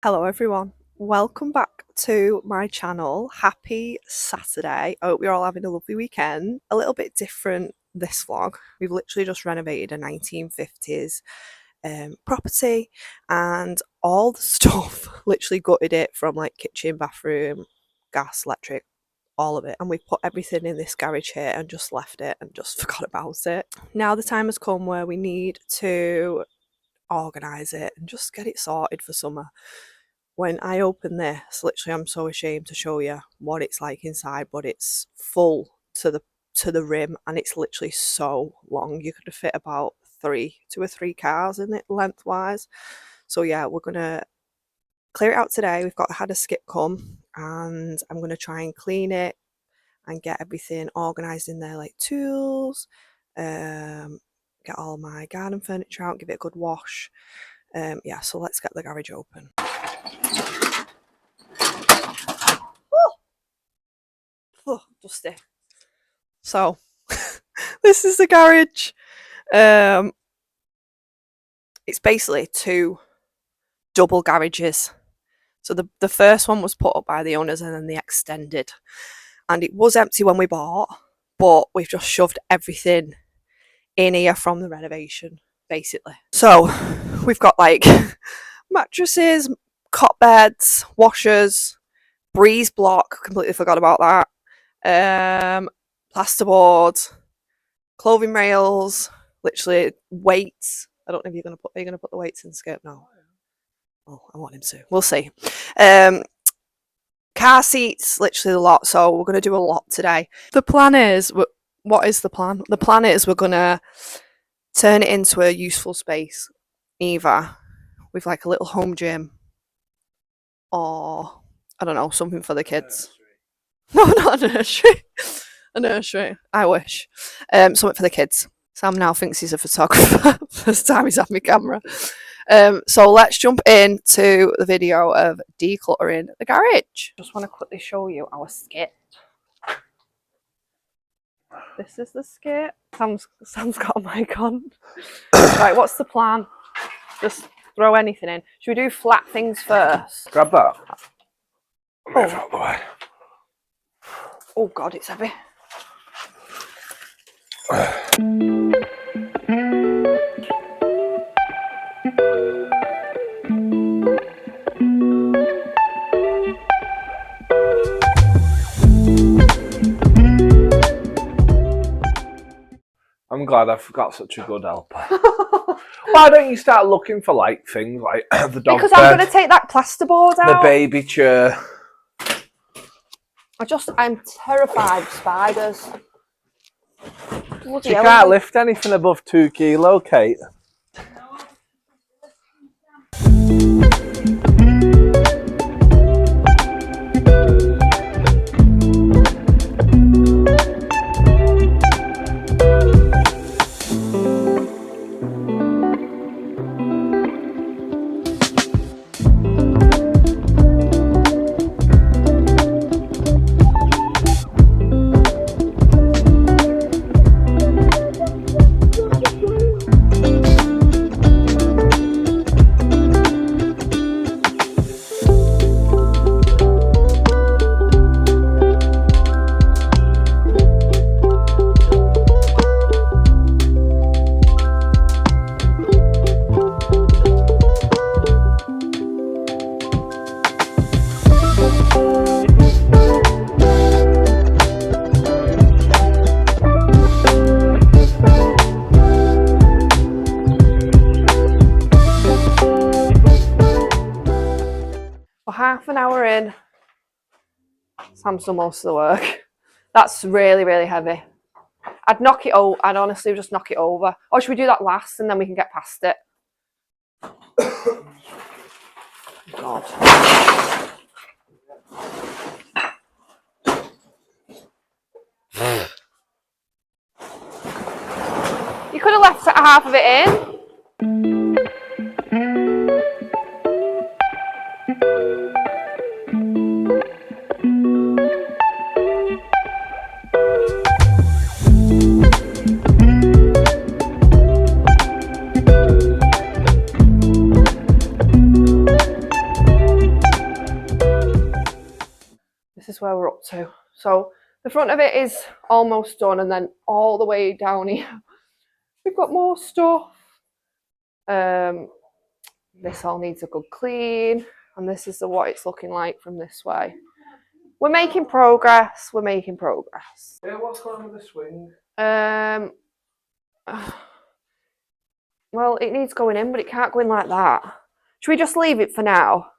Hello everyone, welcome back to my channel. Happy Saturday. I hope you're all having a lovely weekend. A little bit different this vlog. We've literally just renovated a 1950s property and all the stuff, literally gutted it from like kitchen, bathroom, gas, electric, all of it, and we put everything in this garage here and just left it and just forgot about it. Now the time has come where we need to organise it and just get it sorted for summer. When I open this, literally I'm so ashamed to show you what it's like inside, but it's full to the rim and it's literally so long. You could fit about two or three cars in it lengthwise. So yeah, we're gonna clear it out today. Had a skip come and I'm gonna try and clean it and get everything organised in there, like tools, get all my garden furniture out, give it a good wash. Yeah, so let's get the garage open. Oh, dusty. So this is the garage. It's basically two double garages. So the first one was put up by the owners and then they extended. And it was empty when we bought, but we've just shoved everything in here from the renovation, basically. So we've got like mattresses, cot beds, washers, breeze block, completely forgot about that. Plasterboard, clothing rails, literally weights. I don't know if are you gonna put the weights in the skip? No. Oh, I want him to. We'll see. Car seats, literally a lot. So we're gonna do a lot today. The plan is, what is the plan? The plan is we're gonna turn it into a useful space, either with like a little home gym, or I don't know, something for the kids. No, not a nursery. A nursery. I wish. Something for the kids. Sam now thinks he's a photographer. First time he's had my camera. So let's jump into the video of decluttering the garage. Just want to quickly show you our skip. This is the skip. Sam's got a mic on. Right, what's the plan? Just throw anything in. Should we do flat things first? Grab that. Oh. Move out the way. Oh god, it's heavy. I'm glad I've got such a good helper. Why don't you start looking for like things like the dog Because bed, I'm going to take that plasterboard out. the baby chair. I'm terrified of spiders. Bloody You hell, can't lift anything above 2 kilo, Kate. Half an hour in, Sam's done most of the work. That's really, really heavy. I'd honestly just knock it over. Or should we do that last and then we can get past it? God. You could have left half of it in. where we're up to. So the front of it is almost done, and then all the way down here we've got more stuff. This all needs a good clean, and this is what it's looking like from this way. We're making progress. We're making progress. Yeah, what's going on with the swing? Well, it needs going in, but it can't go in like that. Should we just leave it for now?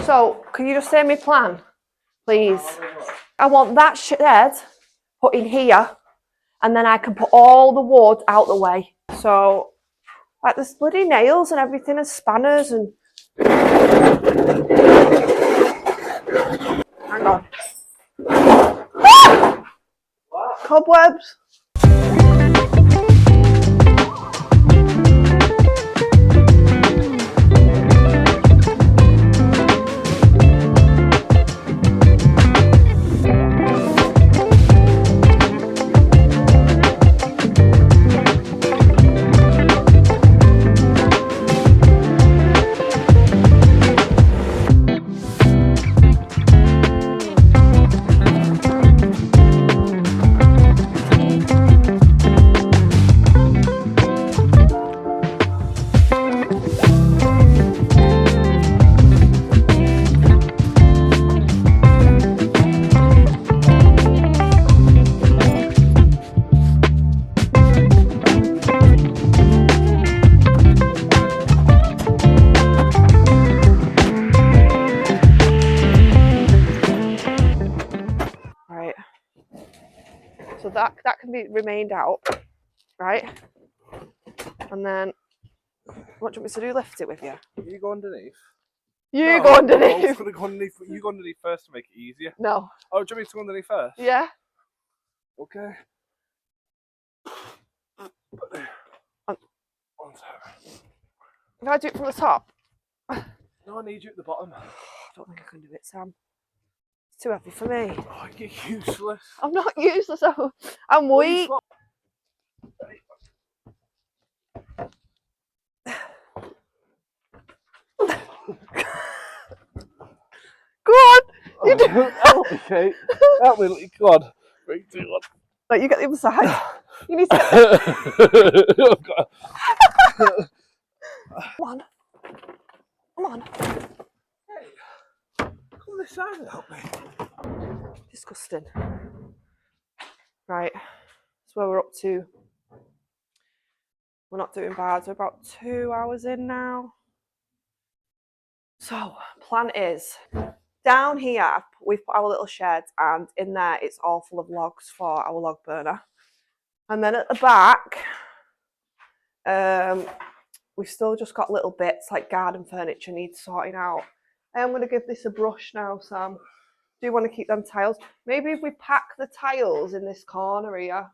So, can you just say my plan, please? I want that shed put in here, and then I can put all the wood out the way. So, like there's bloody nails and everything, and spanners and... Hang on. What? Cobwebs. So that can be remained out, right? And then, what do you want me to do? Lift it with you? You go underneath. You go underneath. I was going to go underneath. You go underneath first to make it easier. No. Oh, do you want me to go underneath first? Yeah. Okay. One second. If I do it from the top? No, I need you at the bottom. I don't think I can do it, Sam. It's too heavy for me. Oh, you're useless. I'm not useless. I'm weak. Go on. You do. Help me, Kate. Help me, God. 3, 2, 1. Right, you get the other side. You need to get... Come on. Come on. Hey, come this side and help me. Disgusting. Right, that's where we're up to. We're not doing bad. We're about 2 hours in now. So, plan is, down here, we've put our little shed, and in there it's all full of logs for our log burner. And then at the back, we've still just got little bits like garden furniture needs sorting out. I am going to give this a brush now, Sam. Do you want to keep them tiles? Maybe if we pack the tiles in this corner here.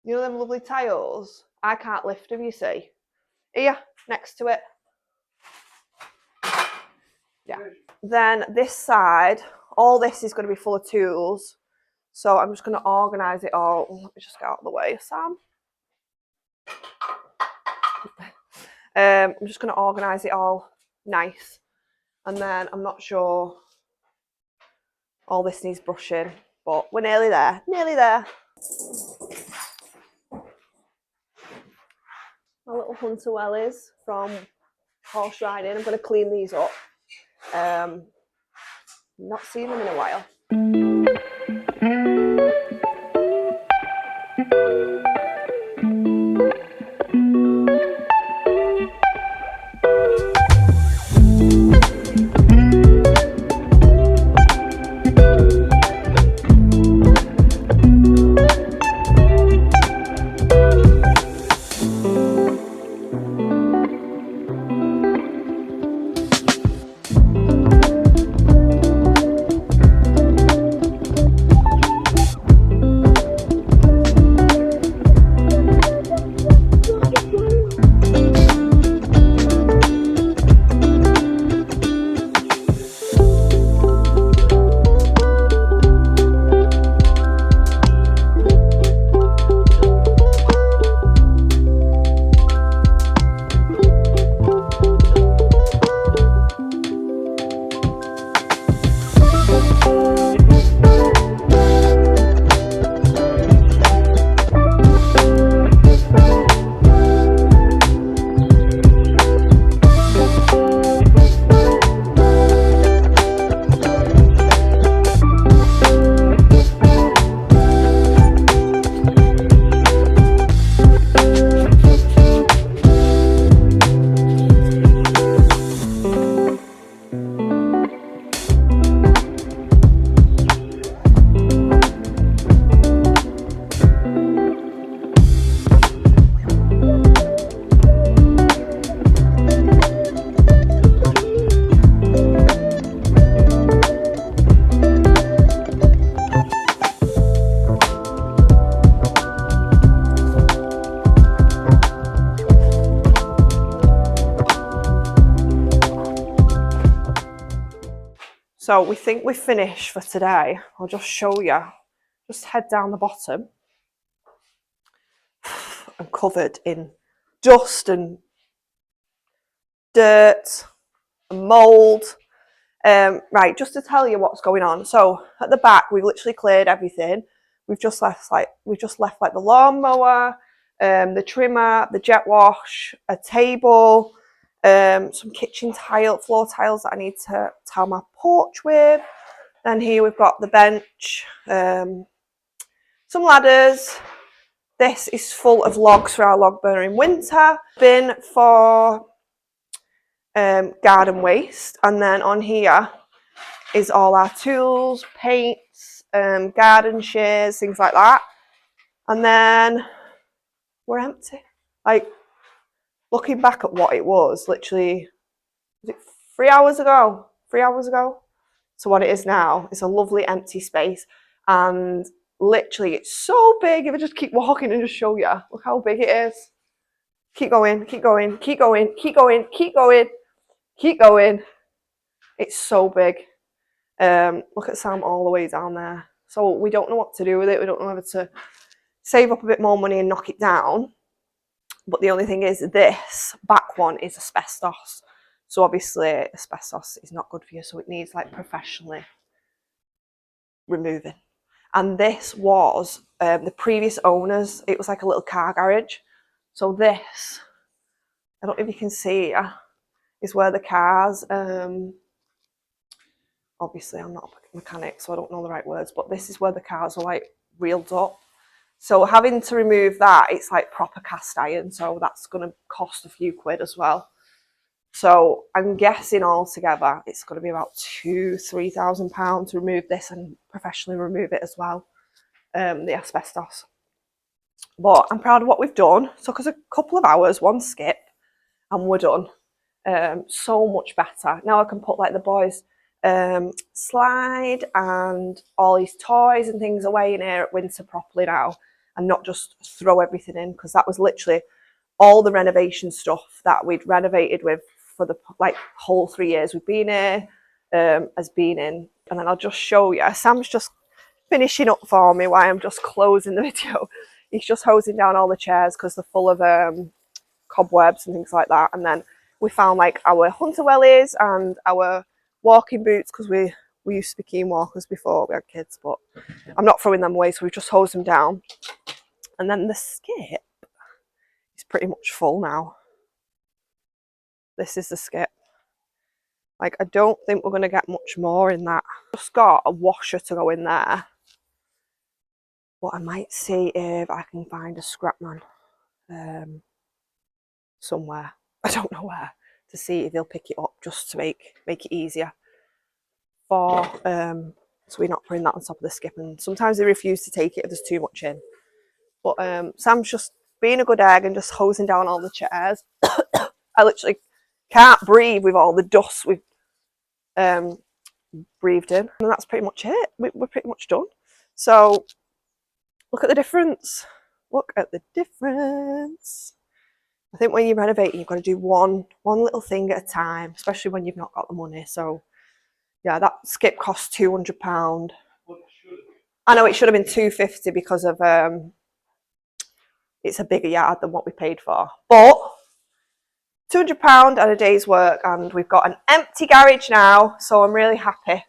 You know them lovely tiles? I can't lift them, you see. Here, next to it. Yeah. Then this side, all this is going to be full of tools. So I'm just going to organise it all. Let me just get out of the way, Sam. I'm just going to organise it all nice. And then I'm not sure all this needs brushing, but we're nearly there, nearly there. my little hunter wellies from horse riding. I'm going to clean these up. Not seen them in a while. So we think we're finished for today. I'll just show you. Just head down the bottom. I'm covered in dust and dirt and mould. Right, just to tell you what's going on. So at the back, we've literally cleared everything. We've just left like the lawnmower, the trimmer, the jet wash, a table, some kitchen floor tiles that I need to tile my porch with. Then here we've got the bench, some ladders. This is full of logs for our log burner in winter. Bin for garden waste, and then on here is all our tools, paints, garden shears, things like that. And then we're empty. Like, looking back at what it was, literally, was it 3 hours ago? 3 hours ago? So what it is now is a lovely empty space, and literally it's so big. If I just keep walking and just show you, look how big it is. Keep going, keep going, keep going, keep going, keep going, keep going. It's so big. Look at Sam all the way down there. So we don't know what to do with it. We don't know whether to save up a bit more money and knock it down. But the only thing is, this back one is asbestos. So obviously asbestos is not good for you. So it needs like professionally removing. And this was the previous owners. It was like a little car garage. So this, I don't know if you can see, is where the cars, obviously I'm not a mechanic, so I don't know the right words, but this is where the cars are like reeled up. So having to remove that, it's like proper cast iron, so that's going to cost a few quid as well. So I'm guessing altogether it's going to be about £2,000-3,000 to remove this and professionally remove it as well, the asbestos. But I'm proud of what we've done. It took us a couple of hours, one skip, and we're done. So much better. Now I can put like the boys' slide and all his toys and things away in here at winter properly now, and not just throw everything in, because that was literally all the renovation stuff that we'd renovated with for the like whole 3 years we've been here, has been in. And then I'll just show you. Sam's just finishing up for me while I'm just closing the video. He's just hosing down all the chairs because they're full of cobwebs and things like that. And then we found like our hunter wellies and our walking boots, because we used to be keen walkers before we had kids, but I'm not throwing them away, so we've just hosed them down. And then the skip It's pretty much full now. This is the skip. Like, I don't think we're going to get much more in that. Just got a washer to go in there. But I might see if I can find a scrap man somewhere. I don't know where. To see if they'll pick it up, just to make it easier. For so we're not putting that on top of the skip. And sometimes they refuse to take it if there's too much in. But Sam's just being a good egg and just hosing down all the chairs. I literally can't breathe with all the dust we've breathed in. And that's pretty much it. We're pretty much done. So look at the difference. Look at the difference. I think when you're renovating, you've got to do one little thing at a time, especially when you've not got the money. So yeah, that skip cost £200. I know it should have been £250 because of it's a bigger yard than what we paid for. But £200 and a day's work, and we've got an empty garage now, so I'm really happy.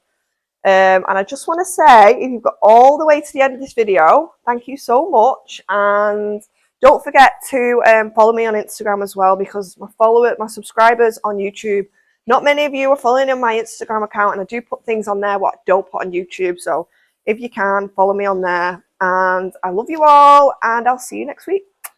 And I just want to say, if you've got all the way to the end of this video, thank you so much. And don't forget to follow me on Instagram as well, because my subscribers on YouTube, not many of you are following on my Instagram account, and I do put things on there what I don't put on YouTube. So if you can, follow me on there. And I love you all, and I'll see you next week.